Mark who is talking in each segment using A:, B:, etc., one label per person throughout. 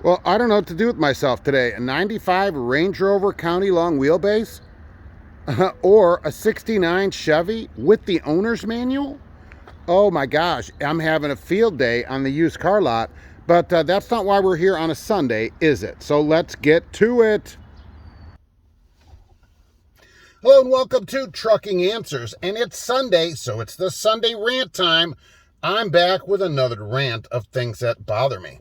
A: Well, I don't know what to do with myself today. A 95 Range Rover County Long wheelbase or a 69 Chevy with the owner's manual? Oh my gosh, I'm having a field day on the used car lot, but that's not why we're here on a Sunday, is it? So let's get to it. Hello and welcome to Trucking Answers, and it's Sunday, so it's the Sunday rant time. I'm back with another rant of things that bother me.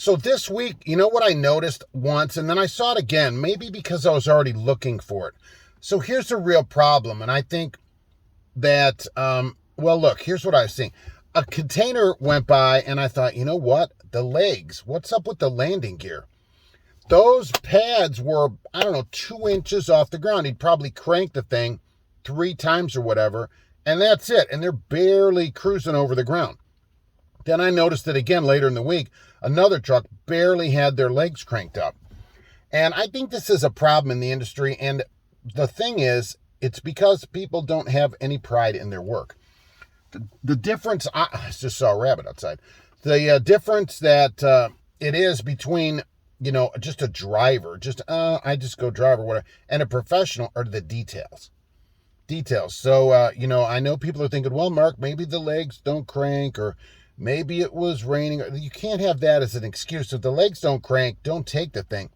A: So this week, you know what I noticed once, and then I saw it again, maybe because I was already looking for it. So here's the real problem, and I think that, well, look, here's what I was seeing. A container went by, and I thought, you know what? The legs, what's up with the landing gear? Those pads were, I don't know, 2 inches off the ground. He'd probably cranked the thing 3 times or whatever, and that's it. And they're barely cruising over the ground. Then I noticed it again later in the week. Another truck barely had their legs cranked up. And I think this is a problem in the industry. And the thing is, it's because people don't have any pride in their work. The difference, I just saw a rabbit outside. The difference that it is between, you know, just a driver, I just go drive or whatever, and a professional are the details. So, you know, I know people are thinking, well, Mark, maybe the legs don't crank, or maybe it was raining. You can't have that as an excuse. If the legs don't crank, don't take the thing.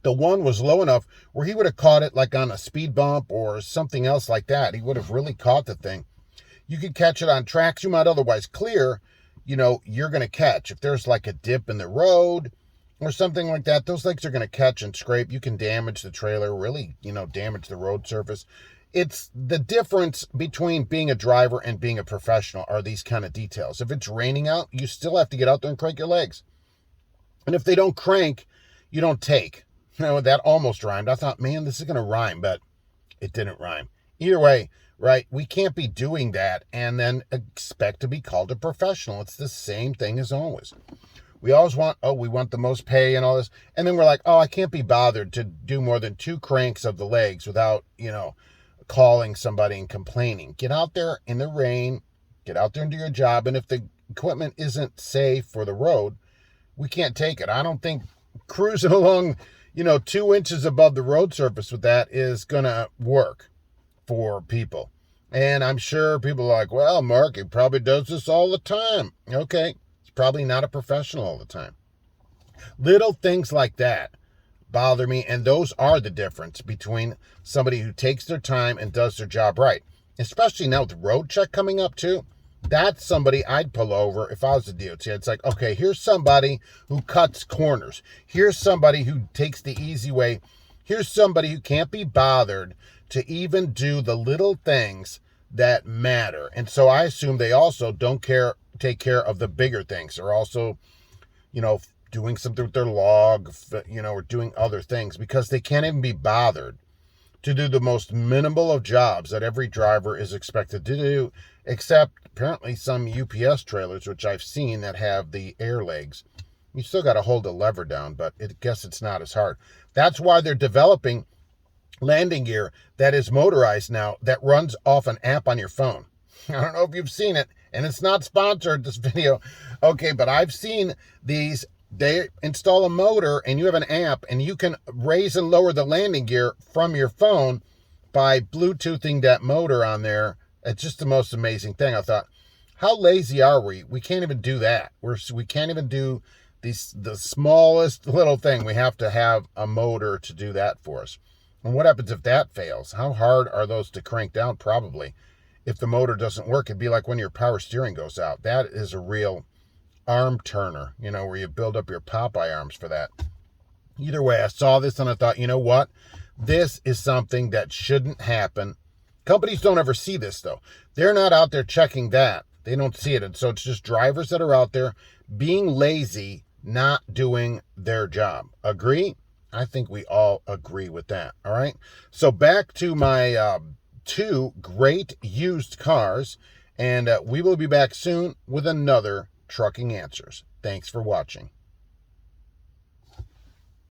A: The one was low enough where he would have caught it like on a speed bump or something else like that. He would have really caught the thing. You could catch it on tracks you might otherwise clear. You know, you're going to catch. If there's like a dip in the road or something like that, those legs are going to catch and scrape. You can damage the trailer, really, you know, damage the road surface. It's the difference between being a driver and being a professional are these kind of details. If it's raining out, you still have to get out there and crank your legs. And if they don't crank, you don't take. You know, that almost rhymed. I thought, man, this is going to rhyme, but it didn't rhyme. Either way, right, we can't be doing that and then expect to be called a professional. It's the same thing as always. We always want, we want the most pay and all this. And then we're like, I can't be bothered to do more than 2 cranks of the legs without, you know, calling somebody and complaining. Get out there in the rain, get out there and do your job. And if the equipment isn't safe for the road, we can't take it. I don't think cruising along, you know, 2 inches above the road surface with that is going to work for people. And I'm sure people are like, well, Mark, he probably does this all the time. Okay. He's probably not a professional all the time. Little things like that bother me, and those are the difference between somebody who takes their time and does their job right. Especially now with road check coming up too. That's somebody I'd pull over if I was the DOT. It's like, okay, here's somebody who cuts corners. Here's somebody who takes the easy way. Here's somebody who can't be bothered to even do the little things that matter. And so I assume they also don't take care of the bigger things. They're also, you know, doing something with their log, you know, or doing other things because they can't even be bothered to do the most minimal of jobs that every driver is expected to do, except apparently some UPS trailers, which I've seen that have the air legs. You still got to hold the lever down, but I guess it's not as hard. That's why they're developing landing gear that is motorized now that runs off an app on your phone. I don't know if you've seen it, and it's not sponsored, this video. Okay, but I've seen these. They install a motor and you have an app and you can raise and lower the landing gear from your phone by Bluetoothing that motor on there. It's just the most amazing thing. I thought, how lazy are we? We can't even do that. We can't even do the smallest little thing. We have to have a motor to do that for us. And what happens if that fails? How hard are those to crank down? Probably. If the motor doesn't work, it'd be like when your power steering goes out. That is a real arm turner, you know, where you build up your Popeye arms for that. Either way, I saw this and I thought, you know what? This is something that shouldn't happen. Companies don't ever see this, though. They're not out there checking that. They don't see it. And so it's just drivers that are out there being lazy, not doing their job. Agree? I think we all agree with that. All right. So back to my 2 great used cars. And we will be back soon with another Trucking Answers. Thanks for watching.